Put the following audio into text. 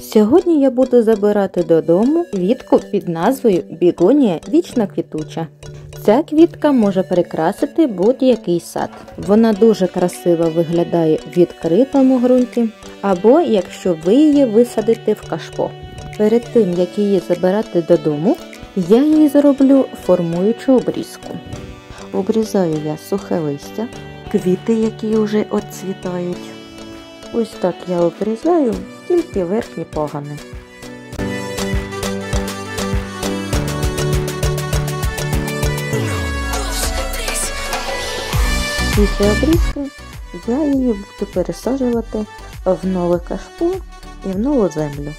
Сьогодні я буду забирати додому квітку під назвою бігонія вічно квітуча. Ця квітка може прикрасити будь-який сад. Вона дуже красиво виглядає в відкритому ґрунті або якщо ви її висадите в кашпо. Перед тим, як її забирати додому, я їй зроблю формуючу обрізку. Обрізаю я сухе листя, квіти, які вже відцвітають. Ось так я обрізаю, тільки верхні пагони. Після обрізки я її буду пересаджувати в нове кашпо і в нову землю.